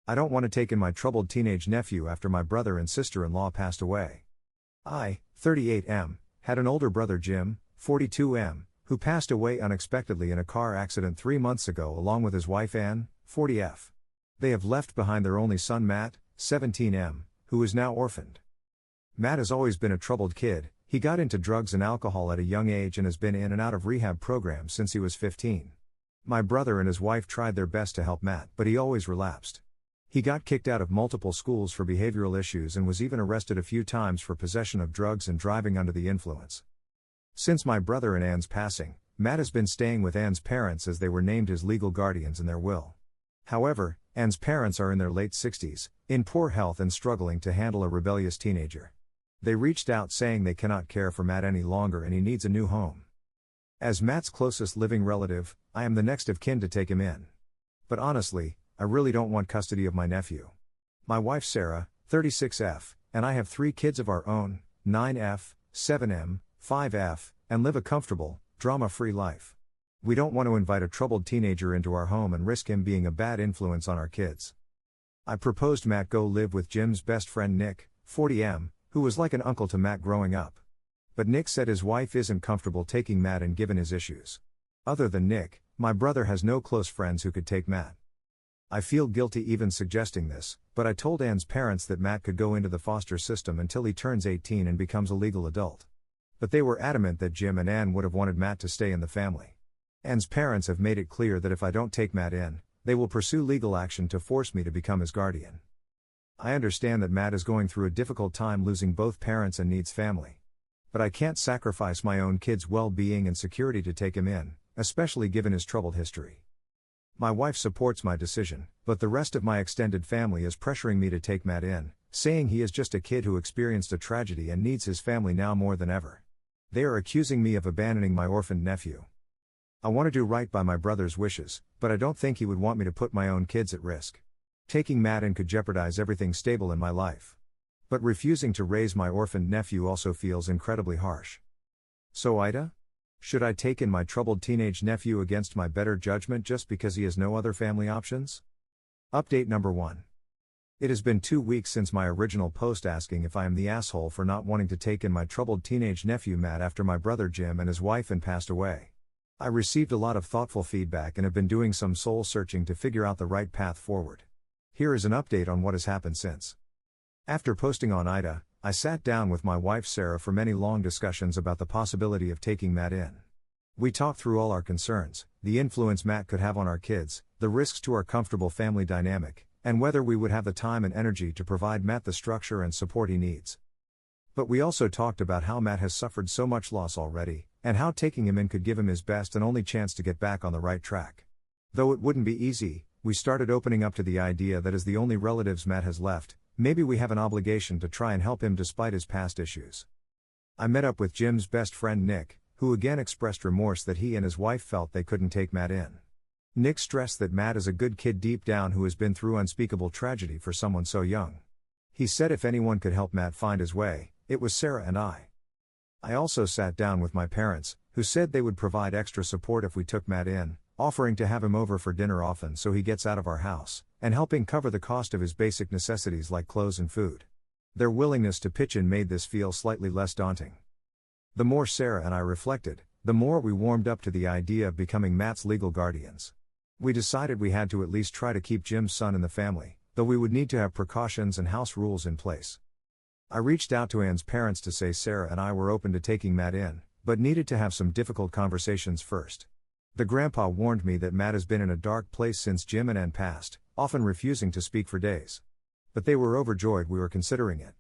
I don't want to take in my troubled teenage nephew after my brother and sister-in-law passed away. I, 38M, had an older brother Jim, 42M, who passed away unexpectedly in a car accident 3 months ago along with his wife Ann, 40F. They have left behind their only son Matt, 17M, who is now orphaned. Matt has always been a troubled kid. He got into drugs and alcohol at a young age and has been in and out of rehab programs since he was 15. My brother and his wife tried their best to help Matt, but he always relapsed. He got kicked out of multiple schools for behavioral issues and was even arrested a few times for possession of drugs and driving under the influence. Since my brother and Ann's passing, Matt has been staying with Ann's parents as they were named his legal guardians in their will. However, Ann's parents are in their late 60s, in poor health and struggling to handle a rebellious teenager. They reached out saying they cannot care for Matt any longer and he needs a new home. As Matt's closest living relative, I am the next of kin to take him in. But honestly, I really don't want custody of my nephew. My wife Sarah, 36F, and I have 3 kids of our own, 9F, 7M, 5F, and live a comfortable, drama-free life. We don't want to invite a troubled teenager into our home and risk him being a bad influence on our kids. I proposed Matt go live with Jim's best friend Nick, 40M, who was like an uncle to Matt growing up. But Nick said his wife isn't comfortable taking Matt in given his issues. Other than Nick, my brother has no close friends who could take Matt. I feel guilty even suggesting this, but I told Ann's parents that Matt could go into the foster system until he turns 18 and becomes a legal adult. But they were adamant that Jim and Ann would have wanted Matt to stay in the family. Ann's parents have made it clear that if I don't take Matt in, they will pursue legal action to force me to become his guardian. I understand that Matt is going through a difficult time losing both parents and needs family. But I can't sacrifice my own kid's well-being and security to take him in, especially given his troubled history. My wife supports my decision, but the rest of my extended family is pressuring me to take Matt in, saying he is just a kid who experienced a tragedy and needs his family now more than ever. They are accusing me of abandoning my orphaned nephew. I want to do right by my brother's wishes, but I don't think he would want me to put my own kids at risk. Taking Matt in could jeopardize everything stable in my life. But refusing to raise my orphaned nephew also feels incredibly harsh. So Ida? Should I take in my troubled teenage nephew against my better judgment just because he has no other family options? Update number 1. It has been 2 weeks since my original post asking if I am the asshole for not wanting to take in my troubled teenage nephew Matt after my brother Jim and his wife passed away. I received a lot of thoughtful feedback and have been doing some soul searching to figure out the right path forward. Here is an update on what has happened since. After posting on Ida, I sat down with my wife Sarah for many long discussions about the possibility of taking Matt in. We talked through all our concerns, the influence Matt could have on our kids, the risks to our comfortable family dynamic, and whether we would have the time and energy to provide Matt the structure and support he needs. But we also talked about how Matt has suffered so much loss already, and how taking him in could give him his best and only chance to get back on the right track. Though it wouldn't be easy, we started opening up to the idea that as the only relatives Matt has left, maybe we have an obligation to try and help him despite his past issues. I met up with Jim's best friend Nick, who again expressed remorse that he and his wife felt they couldn't take Matt in. Nick stressed that Matt is a good kid deep down who has been through unspeakable tragedy for someone so young. He said if anyone could help Matt find his way, it was Sarah and I. I also sat down with my parents, who said they would provide extra support if we took Matt in, offering to have him over for dinner often so he gets out of our house, and helping cover the cost of his basic necessities like clothes and food. Their willingness to pitch in made this feel slightly less daunting. The more Sarah and I reflected, the more we warmed up to the idea of becoming Matt's legal guardians. We decided we had to at least try to keep Jim's son in the family, though we would need to have precautions and house rules in place. I reached out to Ann's parents to say Sarah and I were open to taking Matt in, but needed to have some difficult conversations first. The grandpa warned me that Matt has been in a dark place since Jim and Ann passed, often refusing to speak for days. But they were overjoyed we were considering it.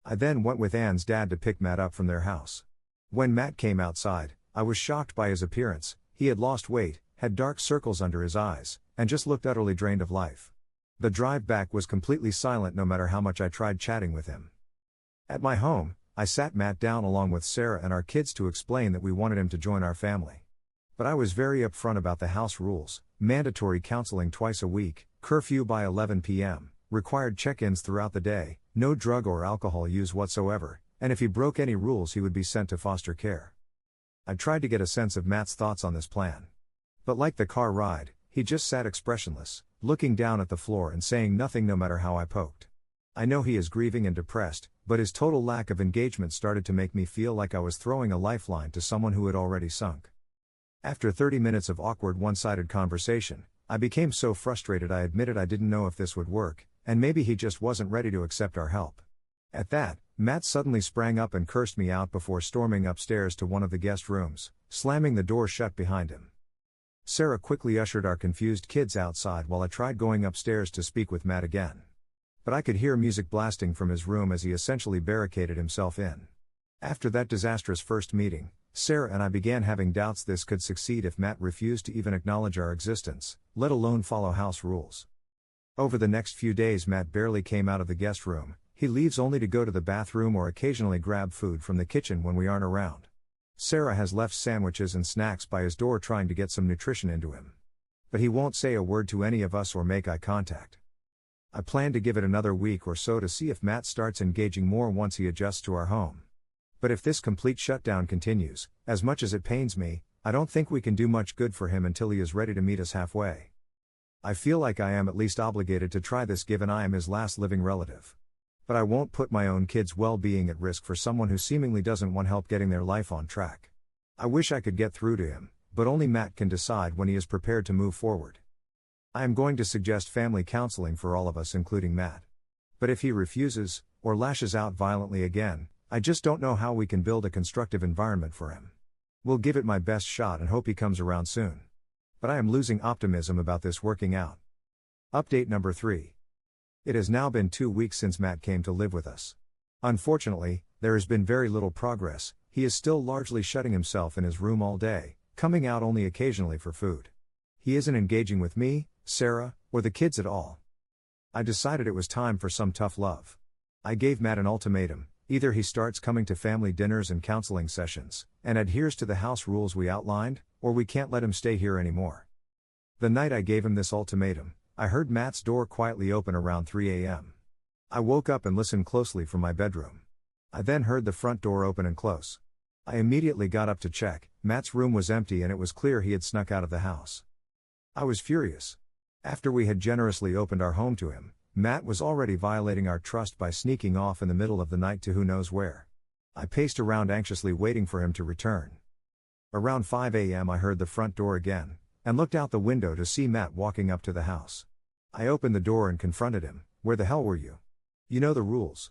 I then went with Ann's dad to pick Matt up from their house. When Matt came outside, I was shocked by his appearance. He had lost weight, had dark circles under his eyes, and just looked utterly drained of life. The drive back was completely silent no matter how much I tried chatting with him. At my home, I sat Matt down along with Sarah and our kids to explain that we wanted him to join our family. But I was very upfront about the house rules: mandatory counseling twice a week, curfew by 11 p.m., required check-ins throughout the day, no drug or alcohol use whatsoever, and if he broke any rules he would be sent to foster care. I tried to get a sense of Matt's thoughts on this plan. But like the car ride, he just sat expressionless, looking down at the floor and saying nothing no matter how I poked. I know he is grieving and depressed, but his total lack of engagement started to make me feel like I was throwing a lifeline to someone who had already sunk. After 30 minutes of awkward one-sided conversation, I became so frustrated I admitted I didn't know if this would work, and maybe he just wasn't ready to accept our help. At that, Matt suddenly sprang up and cursed me out before storming upstairs to one of the guest rooms, slamming the door shut behind him. Sarah quickly ushered our confused kids outside while I tried going upstairs to speak with Matt again. But I could hear music blasting from his room as he essentially barricaded himself in. After that disastrous first meeting, Sarah and I began having doubts this could succeed if Matt refused to even acknowledge our existence, let alone follow house rules. Over the next few days Matt barely came out of the guest room. He leaves only to go to the bathroom or occasionally grab food from the kitchen when we aren't around. Sarah has left sandwiches and snacks by his door trying to get some nutrition into him. But he won't say a word to any of us or make eye contact. I plan to give it another week or so to see if Matt starts engaging more once he adjusts to our home. But if this complete shutdown continues, as much as it pains me, I don't think we can do much good for him until he is ready to meet us halfway. I feel like I am at least obligated to try this given I am his last living relative. But I won't put my own kids' well-being at risk for someone who seemingly doesn't want help getting their life on track. I wish I could get through to him, but only Matt can decide when he is prepared to move forward. I am going to suggest family counseling for all of us including Matt. But if he refuses, or lashes out violently again, I just don't know how we can build a constructive environment for him. We'll give it my best shot and hope he comes around soon. But I am losing optimism about this working out. Update number 3. It has now been 2 weeks since Matt came to live with us. Unfortunately, there has been very little progress. He is still largely shutting himself in his room all day, coming out only occasionally for food. He isn't engaging with me, Sarah, or the kids at all. I decided it was time for some tough love. I gave Matt an ultimatum: either he starts coming to family dinners and counseling sessions, and adheres to the house rules we outlined, or we can't let him stay here anymore. The night I gave him this ultimatum, I heard Matt's door quietly open around 3 a.m. I woke up and listened closely from my bedroom. I then heard the front door open and close. I immediately got up to check. Matt's room was empty and it was clear he had snuck out of the house. I was furious. After we had generously opened our home to him, Matt was already violating our trust by sneaking off in the middle of the night to who knows where. I paced around anxiously waiting for him to return. Around 5 a.m. I heard the front door again, and looked out the window to see Matt walking up to the house. I opened the door and confronted him. "Where the hell were you? You know the rules."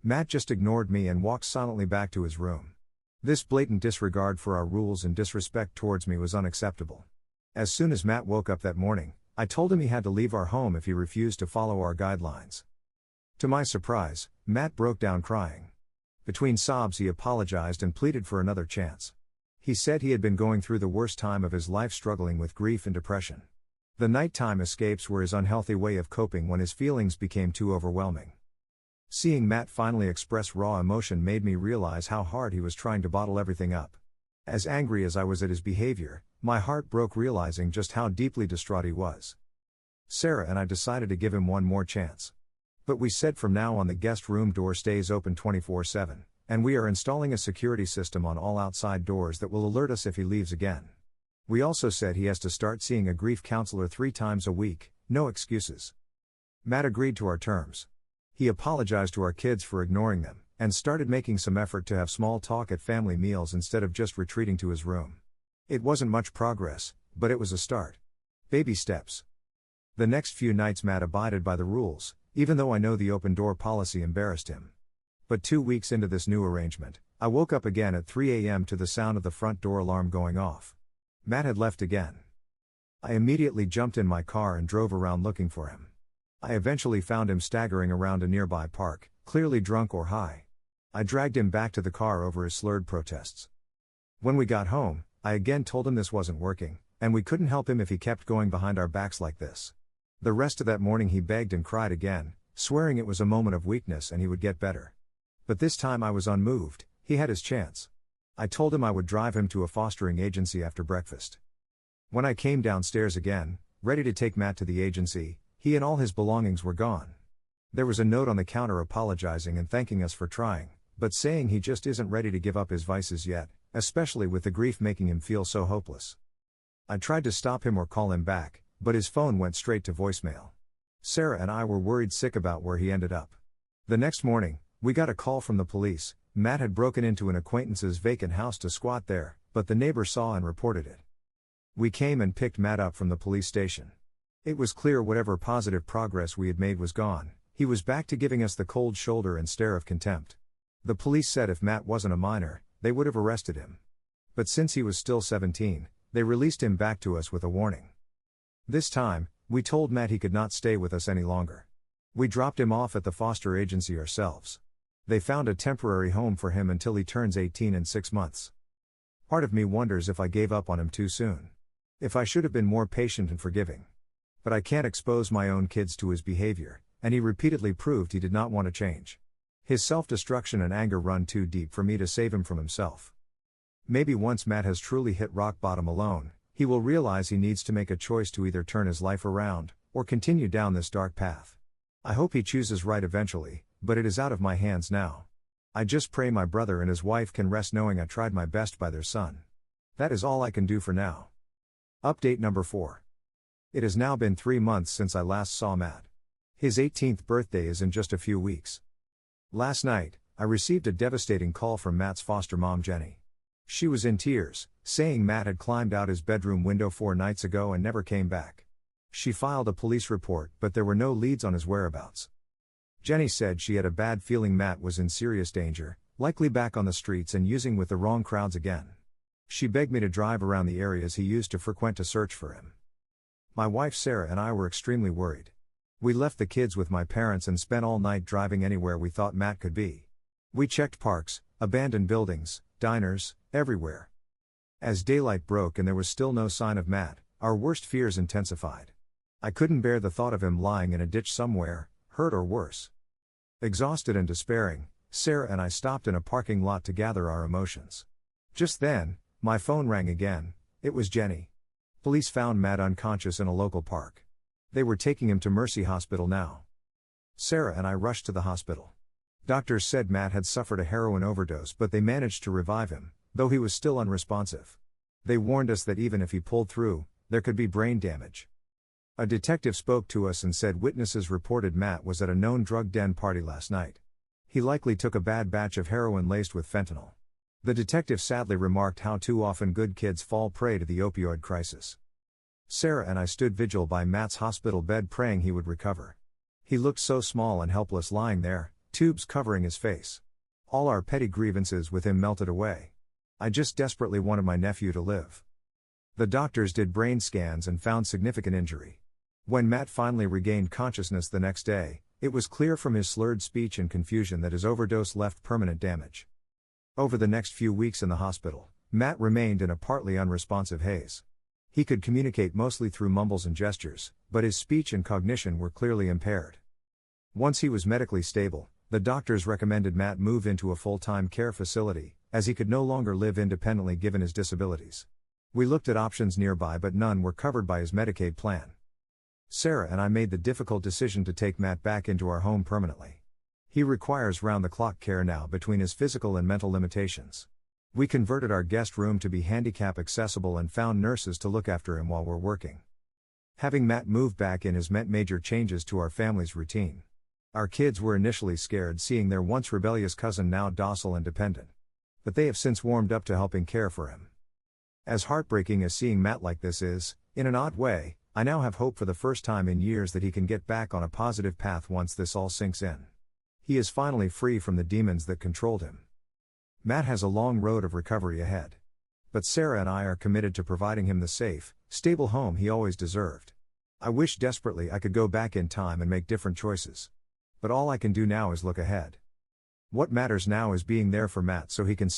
Matt just ignored me and walked silently back to his room. This blatant disregard for our rules and disrespect towards me was unacceptable. As soon as Matt woke up that morning, I told him he had to leave our home if he refused to follow our guidelines. To my surprise, Matt broke down crying. Between sobs he apologized and pleaded for another chance. He said he had been going through the worst time of his life, struggling with grief and depression. The nighttime escapes were his unhealthy way of coping when his feelings became too overwhelming. Seeing Matt finally express raw emotion made me realize how hard he was trying to bottle everything up. As angry as I was at his behavior, my heart broke realizing just how deeply distraught he was. Sarah and I decided to give him one more chance. But we said from now on the guest room door stays open 24/7, and we are installing a security system on all outside doors that will alert us if he leaves again. We also said he has to start seeing a grief counselor 3 times a week, no excuses. Matt agreed to our terms. He apologized to our kids for ignoring them, and started making some effort to have small talk at family meals instead of just retreating to his room. It wasn't much progress, but it was a start. Baby steps. The next few nights Matt abided by the rules, even though I know the open door policy embarrassed him. But 2 weeks into this new arrangement, I woke up again at 3 a.m. to the sound of the front door alarm going off. Matt had left again. I immediately jumped in my car and drove around looking for him. I eventually found him staggering around a nearby park, clearly drunk or high. I dragged him back to the car over his slurred protests. When we got home, I again told him this wasn't working, and we couldn't help him if he kept going behind our backs like this. The rest of that morning he begged and cried again, swearing it was a moment of weakness and he would get better. But this time I was unmoved. He had his chance. I told him I would drive him to a fostering agency after breakfast. When I came downstairs again, ready to take Matt to the agency, he and all his belongings were gone. There was a note on the counter apologizing and thanking us for trying, but saying he just isn't ready to give up his vices yet, especially with the grief making him feel so hopeless. I tried to stop him or call him back, but his phone went straight to voicemail. Sarah and I were worried sick about where he ended up. The next morning, we got a call from the police. Matt had broken into an acquaintance's vacant house to squat there, but the neighbor saw and reported it. We came and picked Matt up from the police station. It was clear whatever positive progress we had made was gone. He was back to giving us the cold shoulder and stare of contempt. The police said if Matt wasn't a minor, they would have arrested him. But since he was still 17, they released him back to us with a warning. This time, we told Matt he could not stay with us any longer. We dropped him off at the foster agency ourselves. They found a temporary home for him until he turns 18 in 6 months. Part of me wonders if I gave up on him too soon. If I should have been more patient and forgiving. But I can't expose my own kids to his behavior, and he repeatedly proved he did not want to change. His self-destruction and anger run too deep for me to save him from himself. Maybe once Matt has truly hit rock bottom alone, he will realize he needs to make a choice to either turn his life around, or continue down this dark path. I hope he chooses right eventually, but it is out of my hands now. I just pray my brother and his wife can rest knowing I tried my best by their son. That is all I can do for now. Update number 4. It has now been 3 months since I last saw Matt. His 18th birthday is in just a few weeks. Last night, I received a devastating call from Matt's foster mom Jenny. She was in tears, saying Matt had climbed out his bedroom window 4 nights ago and never came back. She filed a police report, but there were no leads on his whereabouts. Jenny said she had a bad feeling Matt was in serious danger, likely back on the streets and using with the wrong crowds again. She begged me to drive around the areas he used to frequent to search for him. My wife Sarah and I were extremely worried. We left the kids with my parents and spent all night driving anywhere we thought Matt could be. We checked parks, abandoned buildings, diners, everywhere. As daylight broke and there was still no sign of Matt, our worst fears intensified. I couldn't bear the thought of him lying in a ditch somewhere, hurt or worse. Exhausted and despairing, Sarah and I stopped in a parking lot to gather our emotions. Just then, my phone rang again. It was Jenny. Police found Matt unconscious in a local park. They were taking him to Mercy Hospital now. Sarah and I rushed to the hospital. Doctors said Matt had suffered a heroin overdose, but they managed to revive him, though he was still unresponsive. They warned us that even if he pulled through, there could be brain damage. A detective spoke to us and said witnesses reported Matt was at a known drug den party last night. He likely took a bad batch of heroin laced with fentanyl. The detective sadly remarked how too often good kids fall prey to the opioid crisis. Sarah and I stood vigil by Matt's hospital bed praying he would recover. He looked so small and helpless lying there, tubes covering his face. All our petty grievances with him melted away. I just desperately wanted my nephew to live. The doctors did brain scans and found significant injury. When Matt finally regained consciousness the next day, it was clear from his slurred speech and confusion that his overdose left permanent damage. Over the next few weeks in the hospital, Matt remained in a partly unresponsive haze. He could communicate mostly through mumbles and gestures, but his speech and cognition were clearly impaired. Once he was medically stable, the doctors recommended Matt move into a full-time care facility, as he could no longer live independently given his disabilities. We looked at options nearby, but none were covered by his Medicaid plan. Sarah and I made the difficult decision to take Matt back into our home permanently. He requires round-the-clock care now between his physical and mental limitations. We converted our guest room to be handicap accessible and found nurses to look after him while we're working. Having Matt move back in has meant major changes to our family's routine. Our kids were initially scared seeing their once rebellious cousin now docile and dependent. But they have since warmed up to helping care for him. As heartbreaking as seeing Matt like this is, in an odd way, I now have hope for the first time in years that he can get back on a positive path once this all sinks in. He is finally free from the demons that controlled him. Matt has a long road of recovery ahead. But Sarah and I are committed to providing him the safe, stable home he always deserved. I wish desperately I could go back in time and make different choices. But all I can do now is look ahead. What matters now is being there for Matt so he can